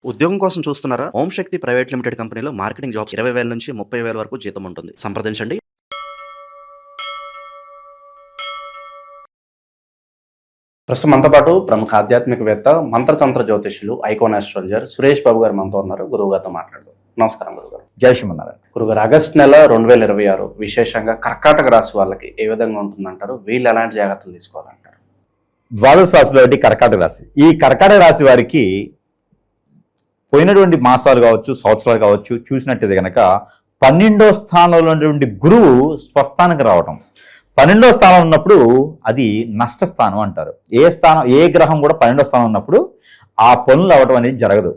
ఉద్యోగం కోసం చూస్తున్నారా? ఓం శక్తి ప్రైవేట్ లిమిటెడ్ కంపెనీలో మార్కెటింగ్ జాబ్స్ 20,000 నుంచి 30,000 వరకు జీతం ఉంటుంది. సంప్రదించండి. ప్రస్తుతం మనతో పాటు ప్రముఖ ఆధ్యాత్మికవేత్త, మంత్రతంత్ర జ్యోతిష్యులు, ఐకాన్ ఆస్ట్రాలజర్ సురేష్ బాబు గారు మనతో ఉన్నారు. గురువు గారితో మాట్లాడదాం. నమస్కారం గురుగారు. జై శ్రీమన్నారాయణ. గురుగారు, ఆగస్టు నెల 2026 విశేషంగా కర్కాటక రాశి వాళ్ళకి ఏ విధంగా ఉంటుందంటారు? వీళ్ళు ఎలాంటి జాగ్రత్తలు తీసుకోవాలంటారు? ద్వాదశ రాశిలో ఒకటి కర్కాటక రాశి. ఈ కర్కాటక రాశి వారికి పోయినటువంటి మాసాలు కావచ్చు, సంవత్సరాలు కావచ్చు చూసినట్టయితే కనుక 12వ స్థానంలో ఉన్నటువంటి గురువు స్వస్థానానికి రావటం. 12వ స్థానం ఉన్నప్పుడు అది నష్టస్థానం అంటారు. ఏ గ్రహం కూడా 12వ స్థానం ఉన్నప్పుడు ఆ పనులు అవ్వటం అనేది జరగదు.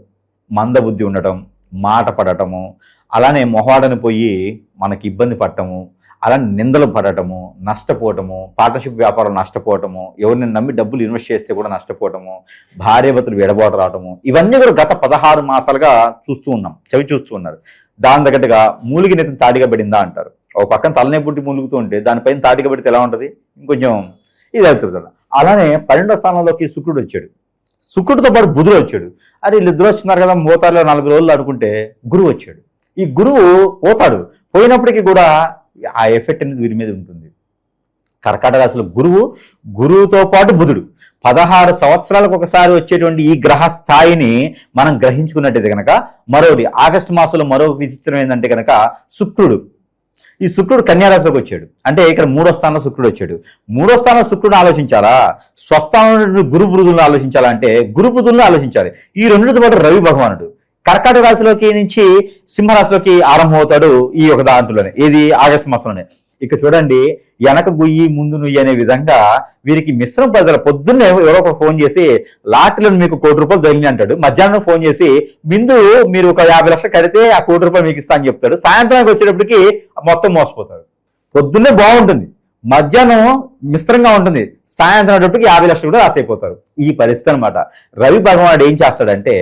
మందబుద్ధి ఉండటం, మాట పడటము, అలానే మొహాడని పోయి మనకి ఇబ్బంది పడటము, అలానే నిందలు పడటము, నష్టపోవటము, పార్ట్నర్షిప్ వ్యాపారం నష్టపోవటము, ఎవరిని నమ్మి డబ్బులు ఇన్వెస్ట్ చేస్తే కూడా నష్టపోవటము, భార్యాభర్తలు విడబాటు రావటము, ఇవన్నీ కూడా గత 16 మాసాలుగా చూస్తూ ఉన్నాం, చూస్తూ ఉన్నారు. దాని తగ్గట్టుగా మూలిగి నెత్తిన తాటిగా పడిందా అంటారు. ఒక పక్కన తలనే పుట్టి మూలుగుతూ ఉంటే దానిపైన తాటిగా పడితే ఎలా ఉంటుంది? ఇంకొంచెం ఇది అవుతుంది. అలానే 12వ స్థానంలోకి శుక్రుడు వచ్చాడు. శుక్రుడితో పాటు బుధుడు వచ్చాడు. అరే వీళ్ళిద్దరు వస్తున్నారు కదా, మోతారులో 4 రోజులు అనుకుంటే గురువు వచ్చాడు. ఈ గురువు పోతాడు. పోయినప్పటికీ కూడా ఆ ఎఫెక్ట్ అనేది వీరి మీద ఉంటుంది. కర్కాటక రాశిలో గురువుతో పాటు బుధుడు 16 సంవత్సరాలకు ఒకసారి వచ్చేటువంటి ఈ గ్రహ స్థాయిని మనం గ్రహించుకున్నట్టయితే కనుక మరోటి ఆగస్టు మాసంలో మరో విచిత్రం ఏంటంటే కనుక ఈ శుక్రుడు కన్యారాశిలోకి వచ్చాడు. అంటే ఇక్కడ 3వ స్థానంలో శుక్రుడు వచ్చాడు. 3వ స్థానంలో శుక్రుడు ఆలోచించాలా, స్వస్థానంలో గురు బుధులను ఆలోచించాలా అంటే గురు బుధులను ఆలోచించాలి. ఈ రెండుతో పాటు రవి భగవానుడు కర్కాటక రాశిలోకి నుంచి సింహరాశిలోకి ఆరంభమవుతాడు ఈ ఒక దాంట్లోనే, ఏది ఆగస్టు మాసంలోనే. ఇక చూడండి, వెనక గుయ్యి ముందు నుయ్యి అనే విధంగా వీరికి మిశ్రమ ప్రజల పొద్దున్నే ఎవరో ఒక ఫోన్ చేసి లాటరీలో మీకు ₹1,00,00,000 తగిలి అంటాడు. మధ్యాహ్నం ఫోన్ చేసి మిందు మీరు ఒక 50 లక్షలు కడితే ఆ ₹1,00,00,000 మీకు ఇస్తా అని చెప్తాడు. సాయంత్రానికి వచ్చేటప్పటికి మొత్తం మోసపోతాడు. పొద్దున్నే బాగుంటుంది, మధ్యాహ్నం మిశ్రంగా ఉంటుంది, సాయంత్రం వచ్చేటప్పటికి 50 లక్షలు కూడా రాసైపోతారు. ఈ పరిస్థితి అనమాట. రవి భగవానుడు ఏం చేస్తాడంటే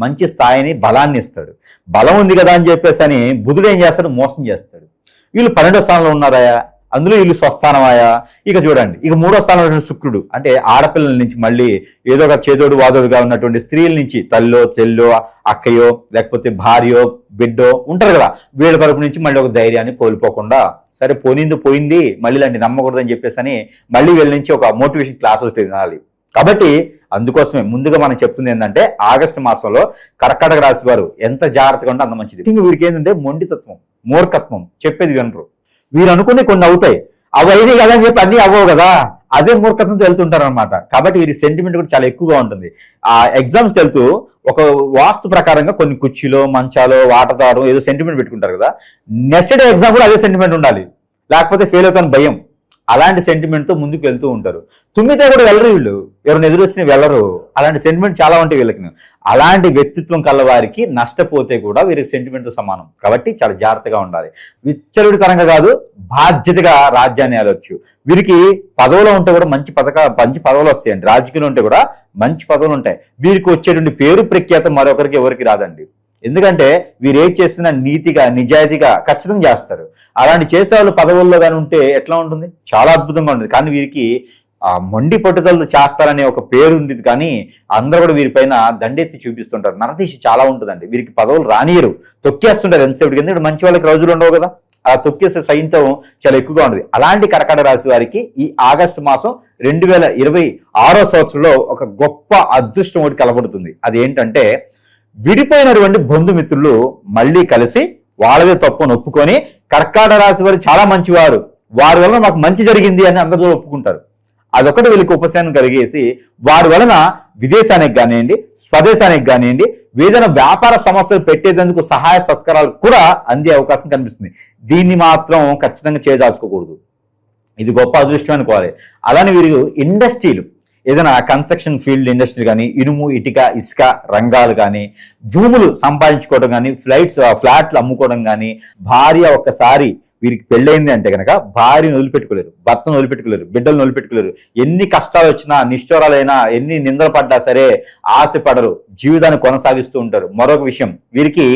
మంచి స్థాయిని, బలాన్ని ఇస్తాడు. బలం ఉంది కదా అని చెప్పేసి అని బుధుడు ఏం చేస్తాడు? మోసం చేస్తాడు. వీళ్ళు 12వ స్థానంలో ఉన్నారాయా, అందులో వీళ్ళు స్వస్థానమాయా. ఇక చూడండి, ఇక 3వ స్థానంలో శుక్రుడు అంటే ఆడపిల్లల నుంచి మళ్ళీ ఏదో ఒక చేదోడు వాదోడుగా ఉన్నటువంటి స్త్రీల నుంచి తల్లో, చెల్లో, అక్కయో, లేకపోతే భార్యో, బిడ్డో ఉంటారు కదా, వీళ్ళ తరపు నుంచి మళ్ళీ ఒక ధైర్యాన్ని కోల్పోకుండా సరే పోయింది మళ్ళీ ఇలాంటి నమ్మకూడదని చెప్పేసి అని మళ్ళీ వీళ్ళ నుంచి ఒక మోటివేషన్ క్లాసెస్ తినాలి. కాబట్టి అందుకోసమే ముందుగా మనం చెప్తుంది ఏంటంటే ఆగస్టు మాసంలో కర్కాటక రాశి వారు ఎంత జాగ్రత్తగా ఉంటే అంత మంచిది. ఇంకా వీరికి ఏంటంటే మొండితత్వం, మూర్ఖత్వం, చెప్పేది వినరు. వీరు అనుకుని కొన్ని అవుతాయి, అవి అయినాయి కదా అని చెప్పి అన్ని అవ్వవు కదా, అదే మూర్ఖత్వంతో వెళ్తుంటారు అనమాట. కాబట్టి వీరి సెంటిమెంట్ కూడా చాలా ఎక్కువగా ఉంటుంది. ఆ ఎగ్జామ్స్కి వెళ్తూ ఒక వాస్తు ప్రకారంగా కొన్ని కుర్చీలో, మంచాలో, వాటదారు ఏదో సెంటిమెంట్ పెట్టుకుంటారు కదా, నెక్స్ట్ డే ఎగ్జామ్ కూడా అదే సెంటిమెంట్ ఉండాలి, లేకపోతే ఫెయిల్ అవుతాను భయం. అలాంటి సెంటిమెంట్తో ముందుకు వెళ్తూ ఉంటారు. తుమ్మితే కూడా వెళ్ళరు, వీళ్ళు ఎవరిని ఎదురు వచ్చినా వెళ్ళరు. అలాంటి సెంటిమెంట్ చాలా ఉంటాయి వీళ్ళకి. అలాంటి వ్యక్తిత్వం కల వారికి నష్టపోతే కూడా వీరికి సెంటిమెంట్తో సమానం. కాబట్టి చాలా జాగ్రత్తగా ఉండాలి. విచ్చలుడితనంగా కాదు, బాధ్యతగా రాజ్యాన్ని ఆలోచు. వీరికి పదవులో ఉంటే కూడా మంచి పదవులు వస్తాయండి. రాజకీయంలో ఉంటే కూడా మంచి పదవులు ఉంటాయి. వీరికి వచ్చేటువంటి పేరు ప్రఖ్యాత మరొకరికి ఎవరికి రాదండి. ఎందుకంటే వీరు ఏం చేస్తున్నా నీతిగా, నిజాయితీగా ఖచ్చితంగా చేస్తారు. అలాంటి చేసే వాళ్ళు పదవుల్లో కానీ ఉంటే ఎట్లా ఉంటుంది? చాలా అద్భుతంగా ఉంటుంది. కానీ వీరికి ఆ మొండి పట్టుదలతో చేస్తారనే ఒక పేరు ఉండేది, కానీ అందరూ కూడా వీరిపైన దండెత్తి చూపిస్తుంటారు. నరదీసి చాలా ఉంటుందండి. వీరికి పదవులు రానియరు, తొక్కేస్తుంటారు ఎంతసేపటికి. ఎందుకంటే మంచి వాళ్ళకి రోజులు ఉండవు కదా, ఆ తొక్కేసే సైన్యం చాలా ఎక్కువగా ఉంటుంది. అలాంటి కర్కాటక రాశి వారికి ఈ ఆగస్టు మాసం 2026వ సంవత్సరంలో ఒక గొప్ప అదృష్టం ఒకటి కలబడుతుంది. అది ఏంటంటే విడిపోయినటువంటి బంధుమిత్రులు మళ్ళీ కలిసి వాళ్ళదే తప్పును ఒప్పుకొని కర్కాటక రాశి వారు చాలా మంచివారు, వారి వలన మాకు మంచి జరిగింది అని అందరూ ఒప్పుకుంటారు. అదొకటి వీళ్ళకి ఉపశమనం కలిగేసి వారి వలన విదేశానికి కానివ్వండి, స్వదేశానికి కానివ్వండి, ఏదైనా వ్యాపార సమస్యలు పెట్టేందుకు సహాయ సత్కారాలు కూడా అందే అవకాశం కనిపిస్తుంది. దీన్ని మాత్రం ఖచ్చితంగా చేజార్చుకోకూడదు. ఇది గొప్ప అదృష్టం అనుకోవాలి. అలానే వీరు ఇండస్ట్రీలు, ఏదైనా కన్స్ట్రక్షన్ ఫీల్డ్ ఇండస్ట్రీ కానీ, ఇనుము, ఇటుక, ఇసుక రంగాలు కానీ, భూములు సంపాదించుకోవడం కానీ, ఫ్లాట్లు అమ్ముకోవడం కానీ, భార్య ఒక్కసారి వీరికి పెళ్ళైంది అంటే కనుక భార్యను వదిలిపెట్టుకోలేరు, భర్తను వదిలిపెట్టుకోలేరు, బిడ్డలను వదిలిపెట్టుకోలేరు. ఎన్ని కష్టాలు వచ్చినా, నిష్ఠూరాలైనా, ఎన్ని నిందలు పడ్డా సరే ఆశపడరు, జీవితాన్ని కొనసాగిస్తూ ఉంటారు. మరొక విషయం, వీరికి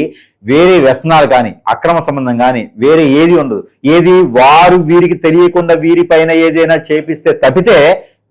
వేరే వ్యసనాలు కానీ, అక్రమ సంబంధం కానీ వేరే ఏది ఉండదు. ఏది వారు వీరికి తెలియకుండా వీరిపైన ఏదైనా చేపిస్తే తప్పితే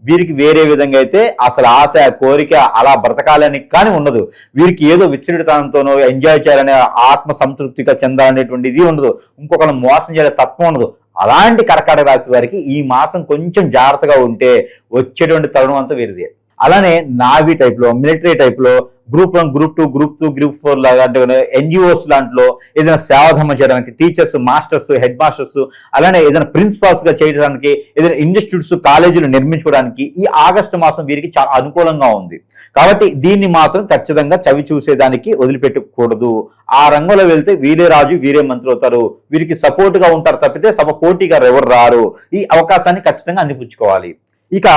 వీరికి వేరే విధంగా అయితే అసలు ఆశ కోరిక అలా బ్రతకాలని కానీ ఉండదు. వీరికి ఏదో విచ్చడితనంతోనో ఎంజాయ్ చేయాలనే ఆత్మ సంతృప్తిగా చెందాలనేటువంటి ఇది ఉండదు. ఇంకొకరిని మోసం చేయాలనే తత్వం ఉండదు. అలాంటి కర్కాటక రాశి వారికి ఈ మాసం కొంచెం జాగ్రత్తగా ఉంటే వచ్చేటువంటి తరుణం అంతా వీరిదే. అలానే నావీ టైప్లో, మిలిటరీ టైప్లో, గ్రూప్ 1, గ్రూప్ 2, గ్రూప్ 2, గ్రూప్ 4 లాగా అంటే ఎన్జిఓస్ దాంట్లో ఏదైనా సేవాధర్మ చేయడానికి టీచర్స్, మాస్టర్స్, హెడ్ మాస్టర్స్, అలానే ఏదైనా ప్రిన్సిపాల్స్ గా చేయడానికి, ఏదైనా ఇన్స్టిట్యూట్స్, కాలేజీలు నిర్మించుకోవడానికి ఈ ఆగస్టు మాసం వీరికి చాలా అనుకూలంగా ఉంది. కాబట్టి దీన్ని మాత్రం ఖచ్చితంగా చవి చూసేదానికి వదిలిపెట్టకూడదు. ఆ రంగంలో వెళ్తే వీరే రాజు వీరే మంత్రి అవుతారు. వీరికి సపోర్ట్ గా ఉంటారు తప్పితే పోటీగా ఎవరు రారు. ఈ అవకాశాన్ని ఖచ్చితంగా అందిపుచ్చుకోవాలి. ఇక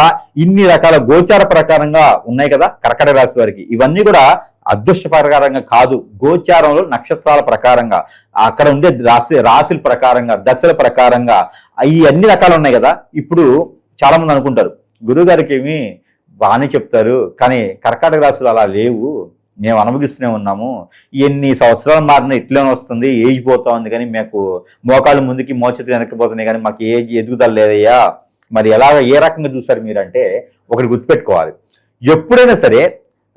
ఇన్ని రకాల గోచార ప్రకారంగా ఉన్నాయి కదా కర్కాటక రాశి వారికి, ఇవన్నీ కూడా అదృష్ట ప్రకారంగా కాదు, గోచారంలో నక్షత్రాల ప్రకారంగా, అక్కడ ఉండే రాశుల ప్రకారంగా, దశల ప్రకారంగా ఈ అన్ని రకాలు ఉన్నాయి కదా. ఇప్పుడు చాలా మంది అనుకుంటారు గురువు గారికి ఏమి బాగానే చెప్తారు, కానీ కర్కాటక రాశులు అలా లేవు, మేము అనుభవిస్తూనే ఉన్నాము, ఎన్ని సంవత్సరాలు మారిన ఇట్లనే వస్తుంది, ఏజ్ పోతా ఉంది, కానీ మాకు మోకాళ్ళు ముందుకి మోచేతులు వెనక్కిపోతున్నాయి, కానీ మాకు ఏజ్ ఎదుగుదల లేదయ్యా, మరి ఏ రకంగా చూసారు మీరంటే ఒకటి గుర్తుపెట్టుకోవాలి. ఎప్పుడైనా సరే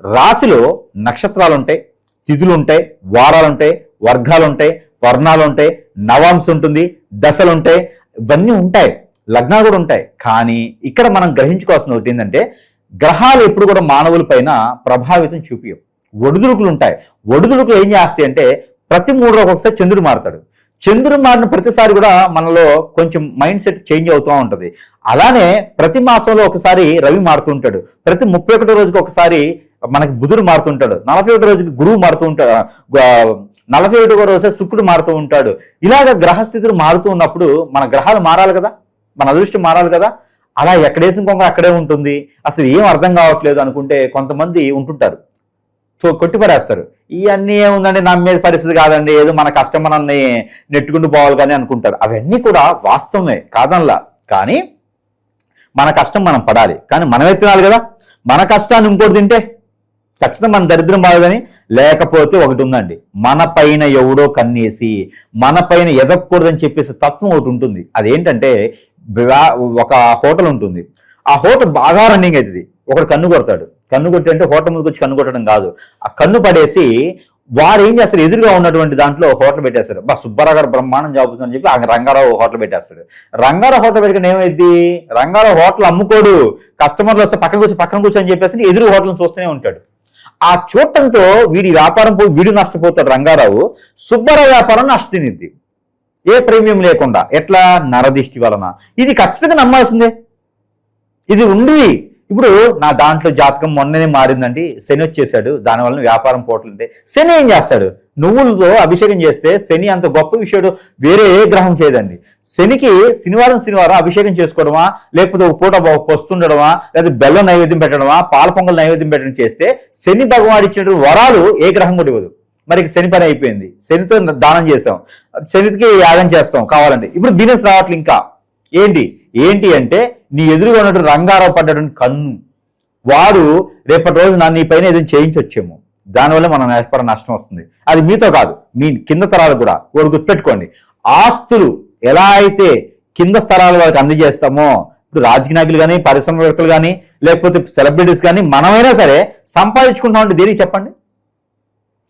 రాశిలో నక్షత్రాలు ఉంటాయి, తిథులు ఉంటాయి, వారాలు ఉంటాయి, వర్గాలు ఉంటాయి, వర్ణాలు ఉంటాయి, నవాంశ ఉంటుంది, దశలు ఉంటాయి, ఇవన్నీ ఉంటాయి, లగ్నాలు కూడా ఉంటాయి. కానీ ఇక్కడ మనం గ్రహించుకోవాల్సిన ఒకటి ఏంటంటే గ్రహాలు ఎప్పుడు కూడా మానవుల పైన ప్రభావితం చూపించవు. ఒడిదుడుకులు ఉంటాయి. ఒడిదుడుకులు ఏం చేస్తాయి అంటే ప్రతి 3 రోజులకు ఒకసారి చంద్రుడు మారుతాడు. చంద్రుడు మారిన ప్రతిసారి కూడా మనలో కొంచెం మైండ్ సెట్ చేంజ్ అవుతూ ఉంటుంది. అలానే ప్రతి మాసంలో ఒకసారి రవి మారుతూ ఉంటాడు. ప్రతి 31 రోజుకి ఒకసారి మనకి బుధుడు మారుతుంటాడు. 41 రోజుకి గురువు మారుతూ ఉంటాడు. 41 రోజు శుక్రుడు మారుతూ ఉంటాడు. ఇలాగ గ్రహస్థితులు మారుతూ ఉన్నప్పుడు మన గ్రహాలు మారాలి కదా, మన అదృష్టం మారాలి కదా. అలా ఎక్కడేసిన కొంగ అక్కడే ఉంటుంది. అసలు ఏం అర్థం కావట్లేదు అనుకుంటే కొంతమంది ఉంటుంటారు, కొట్టిపడేస్తారు. ఇవన్నీ ఏముందండి, నా మీద పరిస్థితి కాదండి, ఏదో మన కష్టం మనల్ని నెట్టుకుంటూ పోవాలి కానీ అనుకుంటారు. అవన్నీ కూడా వాస్తవమే కాదనలా, కానీ మన కష్టం మనం పడాలి, కానీ మనమే తినాలి కదా. మన కష్టాన్ని ఇంకోటి తింటే ఖచ్చితంగా మన దరిద్రం బాగదని. లేకపోతే ఒకటి ఉందండి, మన పైన ఎవడో కన్నేసి మన పైన ఎదగకూడదని చెప్పేసి తత్వం ఒకటి ఉంటుంది. అదేంటంటే ఒక హోటల్ ఉంటుంది, ఆ హోటల్ బాగా రన్నింగ్ అవుతుంది. ఒకడు కన్ను కొడతాడు. కన్ను కొట్టి అంటే హోటల్ ముందుకు వచ్చి కన్ను కొట్టడం కాదు, ఆ కన్ను పడేసి వారు ఏం చేస్తారు, ఎదురుగా ఉన్నటువంటి దాంట్లో హోటల్ పెట్టేస్తారు. సుబ్బారావు గారు బ్రహ్మాండం జాబుతుందని చెప్పి ఆ రంగారావు హోటల్ పెట్టేస్తాడు. రంగారావు హోటల్ పెట్టుకుని ఏమైంది, రంగారావు హోటల్ అమ్ముకోడు, కస్టమర్లు వస్తే పక్కన కూర్చొని చెప్పేసి ఎదురు హోటల్ చూస్తూనే ఉంటాడు. ఆ చూడటంతో వీడి వ్యాపారం పోయి వీడు నష్టపోతాడు రంగారావు, సుబ్బారావు వ్యాపారం నష్టతినిద్ది. ఏ ప్రీమియం లేకుండా. ఎట్లా? నరదిష్టి వలన. ఇది ఖచ్చితంగా నమ్మాల్సిందే. ఇది ఉంది. ఇప్పుడు నా దాంట్లో జాతకం మొన్ననే మారిందండి, శని వచ్చేసాడు, దానివల్ల వ్యాపారం పోవట్లంటే శని ఏం చేస్తాడు? నువ్వులతో అభిషేకం చేస్తే శని అంత గొప్ప విషయం వేరే ఏ గ్రహం చేయదండి. శనికి శనివారం అభిషేకం చేసుకోవడమా, లేకపోతే ఒక పూట పొస్తుండడమా, లేదా బెల్లం నైవేద్యం పెట్టడమా, పాల పొంగల్ నైవేద్యం పెట్టడం చేస్తే శని భగవాడు ఇచ్చిన వరాలు ఏ గ్రహం కూడా ఇవ్వదు. మరి శని పని అయిపోయింది, శనితో దానం చేసాం, శనికి యాగం చేస్తాం కావాలంటే. ఇప్పుడు బిజినెస్ రావట్లేదు. ఇంకా ఏంటి అంటే నీ ఎదురుగా ఉన్నటువంటి రంగారావు పడ్డటువంటి కన్ను, వాడు రేపటి రోజు నీ పైన ఏదైనా చేయించొచ్చేమో, దానివల్ల మన వ్యాపారం నష్టం వస్తుంది. అది మీతో కాదు, మీ కింద తరాలు కూడా. వాడు గుర్తుపెట్టుకోండి, ఆస్తులు ఎలా అయితే కింద స్థలాల వాళ్ళకి అందజేస్తామో, ఇప్పుడు రాజకీయ నాయకులు కానీ, పరిశ్రమవేత్తలు కానీ, లేకపోతే సెలబ్రిటీస్ కానీ, మనమైనా సరే సంపాదించుకుంటామంటే దేనికి చెప్పండి?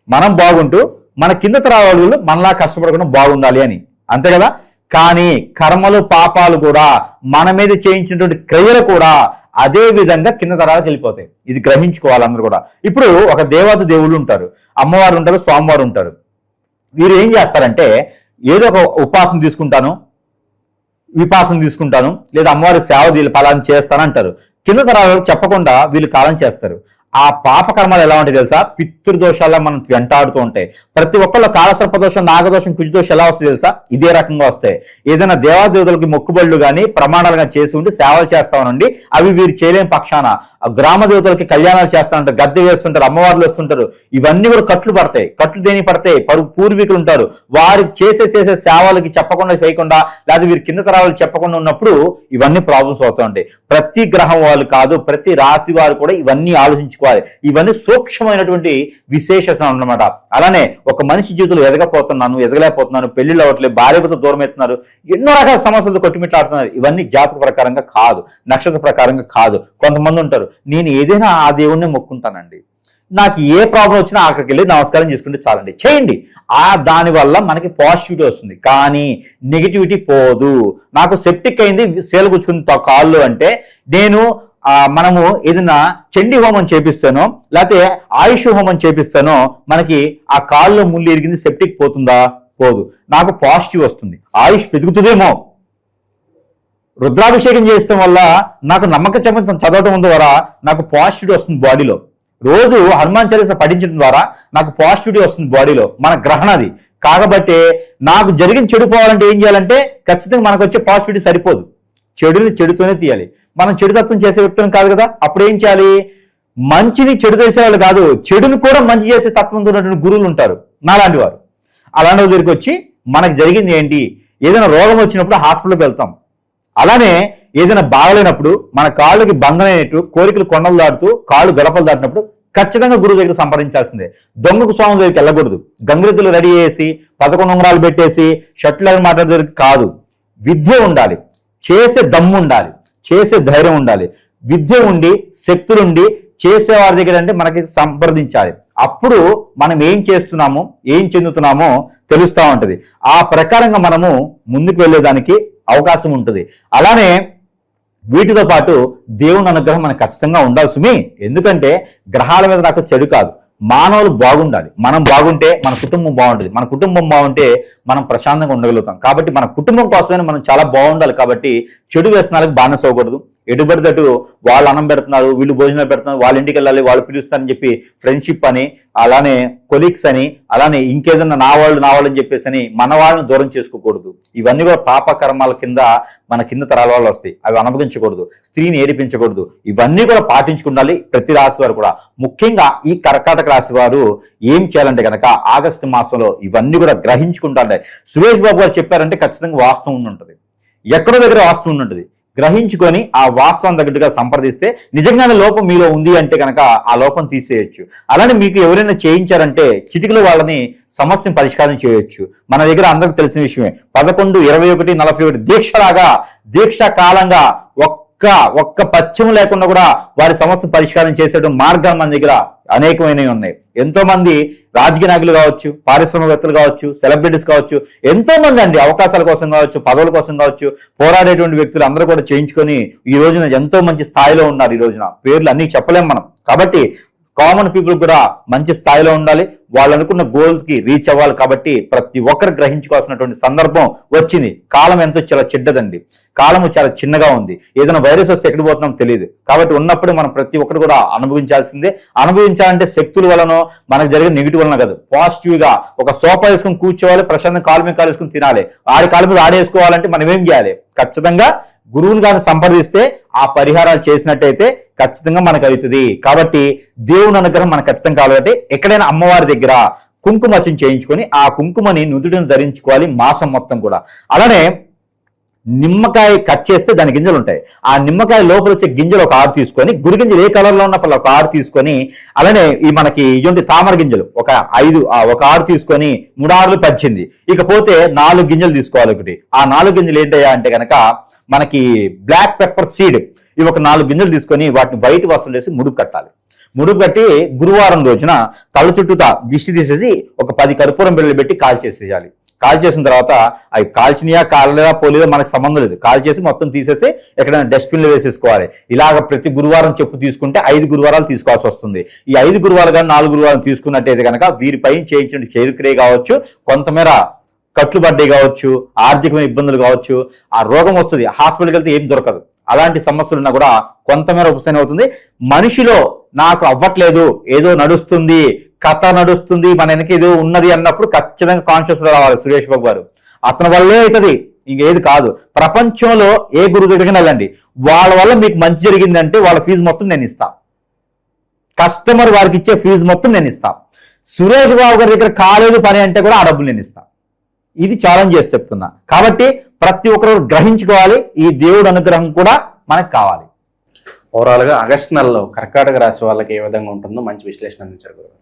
మనం బాగుంటూ మన కింద తరాల వాళ్ళు మనలా కష్టపడకుండా బాగుండాలి అని, అంతే కదా. కానీ కర్మలు పాపాలు కూడా మన మీద చేయించినటువంటి క్రియలు కూడా అదే విధంగా కింద తరాలకు వెళ్ళిపోతాయి. ఇది గ్రహించుకోవాలి అందరూ కూడా. ఇప్పుడు ఒక దేవత దేవుళ్ళు ఉంటారు, అమ్మవారు ఉంటారు, స్వామివారు ఉంటారు. వీరు ఏం చేస్తారంటే ఏదో ఒక ఉపాసన తీసుకుంటాను, విపాసన తీసుకుంటాను, లేదా అమ్మవారి సేవ ఫలాన్ని చేస్తానంటారు. కింద తరాలకు చెప్పకుండా వీళ్ళు కాలం చేస్తారు. ఆ పాపకర్మాలు ఎలా ఉంటాయి తెలుసా? పితృదోషాల్లో మనం వెంటాడుతూ ఉంటాయి. ప్రతి ఒక్కళ్ళు కాలసర్పదోషం, నాగదోషం, కుజదోషం ఎలా వస్తాయి తెలుసా? ఇదే రకంగా వస్తాయి. ఏదైనా దేవాదేవతలకి మొక్కుబళ్ళు కానీ ప్రమాణాలుగా చేసి ఉండి సేవలు చేస్తామనండి, అవి వీరు చేయలేని పక్షాన గ్రామ దేవతలకి కళ్యాణాలు చేస్తానంటారు, గద్దె వేస్తుంటారు, అమ్మవార్లు వస్తుంటారు. ఇవన్నీ కూడా కట్లు పడతాయి. కట్లు దేని పడతాయి? పూర్వీకులు ఉంటారు, వారికి చేసే సేవలకి చెప్పకుండా చేయకుండా, లేదా వీరి కింద తరాలు చెప్పకుండా ఉన్నప్పుడు ఇవన్నీ ప్రాబ్లమ్స్ అవుతూ ఉంటాయి. ప్రతి గ్రహం వాళ్ళు కాదు, ప్రతి రాశి వారు కూడా ఇవన్నీ ఆలోచించుకోవాలి. గ్రహించుకోవాలి. ఇవన్నీ సూక్ష్మమైనటువంటి విశేషం అన్నమాట. అలానే ఒక మనిషి జీవితంలో ఎదగలేకపోతున్నాను, పెళ్లిళ్ళు అవ్వట్లేదు, భార్యతో దూరం అవుతున్నారు, ఎన్నో రకాల సమస్యలతో కొట్టుమిట్లాడుతున్నారు. ఇవన్నీ జాతక ప్రకారంగా కాదు, నక్షత్ర ప్రకారంగా కాదు. కొంతమంది ఉంటారు, నేను ఏదైనా ఆ దేవుణ్ణి మొక్కుంటానండి, నాకు ఏ ప్రాబ్లం వచ్చినా అక్కడికి వెళ్ళి నమస్కారం చేసుకుంటే చాలండి, చేయండి. దానివల్ల మనకి పాజిటివిటీ వస్తుంది, కానీ నెగిటివిటీ పోదు. నాకు సెప్టిక్ అయింది, సేలు గుచ్చుకుంది కాళ్ళు అంటే మనము ఏదైనా చండీ హోమం చేపిస్తానో లేకపోతే ఆయుష్ హోమం చేపిస్తానో మనకి ఆ కాళ్ళు ముళ్ళు ఎరిగింది, సెప్టిక్ పోతుందా? పోదు. నాకు పాజిటివ్ వస్తుంది, ఆయుష్ పెరుగుతుందేమో. రుద్రాభిషేకం చేయడం వల్ల నాకు నమ్మక చదవటం ద్వారా నాకు పాజిటివిటీ వస్తుంది బాడీలో. రోజు హనుమాన్ చాలీసా పఠించడం ద్వారా నాకు పాజిటివిటీ వస్తుంది బాడీలో. మన గ్రహణది కాబట్టి నాకు జరిగిన చెడు పోవాలంటే ఏం చేయాలంటే ఖచ్చితంగా మనకు వచ్చే పాజిటివిటీ సరిపోదు, చెడుని చెడుతోనే తీయాలి. మనం చెడు తత్వం చేసే వ్యక్తులం కాదు కదా. అప్పుడు ఏం చేయాలి? మంచిని చెడు చేసేవాళ్ళు కాదు, చెడుని కూడా మంచి చేసే తత్వంతో ఉన్నటువంటి గురువులు ఉంటారు, నాలాంటి వారు. అలాంటి దగ్గరికి వచ్చి మనకు జరిగింది ఏంటి, ఏదైనా రోగం వచ్చినప్పుడు హాస్పిటల్కి వెళ్తాం. అలానే ఏదైనా బాగలేనప్పుడు మన కాళ్ళకి బంధనైనట్టు కోరికలు కొండలు దాటుతూ కాళ్ళు గడపలు దాటినప్పుడు ఖచ్చితంగా గురువు దగ్గర సంప్రదించాల్సిందే. దొంగకు స్వామి దగ్గరికి వెళ్ళకూడదు. గంగిరెద్దులు రెడీ చేసి 11 ఉంగరాలు పెట్టేసి షర్ట్లు మాట్లాడే కాదు. విద్య ఉండాలి, చేసే దమ్ము ఉండాలి, చేసే ధైర్యం ఉండాలి. విద్య ఉండి శక్తులుండి చేసేవారి దగ్గర అంటే మనకి సంప్రదించాలి. అప్పుడు మనం ఏం చేస్తున్నామో ఏం చెందుతున్నామో తెలుస్తూ ఉంటది. ఆ ప్రకారంగా మనము ముందుకు వెళ్ళేదానికి అవకాశం ఉంటుంది. అలానే వీటితో పాటు దేవుని అనుగ్రహం మనకు ఖచ్చితంగా ఉండాలి సుమి. ఎందుకంటే గ్రహాల మీద నాకు చెడు కాదు, మానవులు బాగుండాలి. మనం బాగుంటే మన కుటుంబం బాగుంటుంది, మన కుటుంబం బాగుంటే మనం ప్రశాంతంగా ఉండగలుగుతాం. కాబట్టి మన కుటుంబం కోసమైనా మనం చాలా బాగుండాలి. కాబట్టి చెడు వ్యసనాలకు బానిస అవ్వకూడదు. ఎటుబడితటు వాళ్ళు అన్నం పెడుతున్నారు, వీళ్ళు భోజనాలు పెడుతున్నారు, వాళ్ళ ఇంటికి వెళ్ళాలి, వాళ్ళు పిలుస్తారని చెప్పి ఫ్రెండ్షిప్ అని, అలానే కొలీగ్స్ అని, అలానే ఇంకేదన్నా నా వాళ్ళు అని చెప్పేసి అని మన వాళ్ళని దూరం చేసుకోకూడదు. ఇవన్నీ కూడా పాప కర్మాల కింద మన కింద తరాల వాళ్ళు వస్తాయి, అవి అనుభవించకూడదు. స్త్రీని ఏడిపించకూడదు. ఇవన్నీ కూడా పాటించుకుండాలి ప్రతి రాశి వారు కూడా. ముఖ్యంగా ఈ కర్కాటక రాశి వారు ఏం చేయాలంటే కనుక ఆగస్టు మాసంలో ఇవన్నీ కూడా గ్రహించుకుంటారు. సురేష్ బాబు గారు చెప్పారంటే ఖచ్చితంగా వాస్తవం ఉంటుంది, ఎక్కడో దగ్గర వాస్తవం ఉంటుంది. గ్రహించుకొని ఆ వాస్తవం తగ్గట్టుగా సంప్రదిస్తే నిజంగానే లోపం మీలో ఉంది అంటే కనుక ఆ లోపం తీసేయచ్చు. అలానే మీకు ఎవరైనా చేయించారంటే చిటికలో వాళ్ళని సమస్యను పరిష్కారం చేయొచ్చు. మన దగ్గర అందరికి తెలిసిన విషయమే. 11, 21, 41 దీక్షలాగా దీక్ష కాలంగా ఒక్క పచ్చం లేకుండా కూడా వారి సమస్య పరిష్కారం చేసేటువంటి మార్గాలు మన దగ్గర అనేకమైనవి ఉన్నాయి. ఎంతో మంది రాజకీయ నాయకులు కావచ్చు, పారిశ్రామికవేత్తలు కావచ్చు, సెలబ్రిటీస్ కావచ్చు, ఎంతో మంది అండి అవకాశాల కోసం కావచ్చు, పదవుల కోసం కావచ్చు పోరాడేటువంటి వ్యక్తులు అందరూ కూడా చేయించుకొని ఈ రోజున ఎంతో మంచి స్థాయిలో ఉన్నారు. ఈ రోజున పేర్లు అన్ని చెప్పలేం మనం. కాబట్టి కామన్ పీపుల్ కూడా మంచి స్థాయిలో ఉండాలి, వాళ్ళు అనుకున్న గోల్కి రీచ్ అవ్వాలి. కాబట్టి ప్రతి ఒక్కరు గ్రహించుకోవాల్సినటువంటి సందర్భం వచ్చింది. కాలం ఎంతో చాలా చెడ్డదండి, కాలము చాలా చిన్నగా ఉంది. ఏదైనా వైరస్ వస్తే ఎక్కడికి పోతున్నాం తెలియదు. కాబట్టి ఉన్నప్పుడు మనం ప్రతి ఒక్కరు కూడా అనుభవించాల్సిందే. అనుభవించాలంటే శక్తుల వలనో మనకు జరిగిన నెగిటివ్ వలన కాదు, పాజిటివ్ గా ఒక సోఫా వేసుకుని కూర్చోవాలి, ప్రశాంతంగా కాలు మీద కాలు వేసుకుని తినాలి. ఆడి కాలు మీద ఆడేసుకోవాలంటే మనం ఏం చేయాలి? ఖచ్చితంగా గురువుని కానీ సంప్రదిస్తే ఆ పరిహారాలు చేసినట్టయితే ఖచ్చితంగా మనకు అవుతుంది. కాబట్టి దేవుని అనుగ్రహం మనకు ఖచ్చితంగా కావాలంటే ఎక్కడైనా అమ్మవారి దగ్గర కుంకుమర్చన చేయించుకొని ఆ కుంకుమని నుదుటిని ధరించుకోవాలి మాసం మొత్తం కూడా. అలానే నిమ్మకాయ కట్ చేస్తే దాని గింజలు ఉంటాయి, ఆ నిమ్మకాయ లోపల వచ్చే గింజలు ఒక 6 తీసుకొని, గురి గింజలు ఏ కలర్ లో ఉన్నప్పుడు ఒక 6 తీసుకొని, అలానే ఈ మనకి ఇటువంటి తామర గింజలు ఒక 6 తీసుకొని 3 6లు 18, ఇకపోతే 4 గింజలు తీసుకోవాలి. ఒకటి ఆ 4 గింజలు ఏంటయ్యా అంటే కనుక మనకి బ్లాక్ పెప్పర్ సీడ్, ఇవి ఒక 4 గింజలు తీసుకొని వాటిని వైట్ వస్త్రం వేసి ముడుపు కట్టాలి. ముడుపు కట్టి గురువారం రోజున తల చుట్టూతా దిష్టి తీసేసి ఒక 10 కర్పూరం బిళ్ళలు పెట్టి కాల్చేసేయాలి. కాల్చేసిన తర్వాత అవి కాల్చినయా కాలలేదా పోలేదా మనకు సంబంధం లేదు, కాల్చేసి మొత్తం తీసేసి ఎక్కడైనా డస్ట్బిన్లో వేసేసుకోవాలి. ఇలాగ ప్రతి గురువారం చెప్పు తీసుకుంటే 5 గురువారాలు తీసుకోవాల్సి వస్తుంది. ఈ 5 గురువారాలు కానీ 4 గురువారాలు తీసుకున్నట్టయితే కనుక వీరిపై చేయించిన చేరుకురే కావచ్చు, కొంతమేర కట్లుబడ్డే కావచ్చు, ఆర్థికమైన ఇబ్బందులు కావచ్చు, ఆ రోగం వస్తుంది, హాస్పిటల్కి వెళ్తే ఏం దొరకదు. అలాంటి సమస్యలు ఉన్నా కూడా కొంతమేర ఉపశమనం అవుతుంది. మనిషిలో నాకు అవ్వట్లేదు, ఏదో నడుస్తుంది, కథ నడుస్తుంది, మన వెనక ఏదో ఉన్నది అన్నప్పుడు ఖచ్చితంగా కాన్షియస్ రావాలి. సురేష్ బాబు గారు అతని వల్లే అవుతుంది, ఇంకేది కాదు. ప్రపంచంలో ఏ గురువు దగ్గరికి వెళ్ళండి, వాళ్ళ వల్ల మీకు మంచి జరిగిందంటే వాళ్ళ ఫీజు మొత్తం నేను ఇస్తా, కస్టమర్ వారికి ఇచ్చే ఫీజు మొత్తం నేను ఇస్తా. సురేష్ బాబు గారి దగ్గర కాలేదు పని అంటే కూడా ఆ డబ్బులు నేను ఇస్తా. ఇది ఛాలెంజ్ చేసి చెప్తున్నా. కాబట్టి ప్రతి ఒక్కరు గ్రహించుకోవాలి, ఈ దేవుడు అనుగ్రహం కూడా మనకు కావాలి. ఓవరాల్గా ఆగస్టు నెలలో కర్కాటక రాశి వాళ్ళకి ఏ విధంగా ఉంటుందో మంచి విశ్లేషణ అందించారు గురుగారు.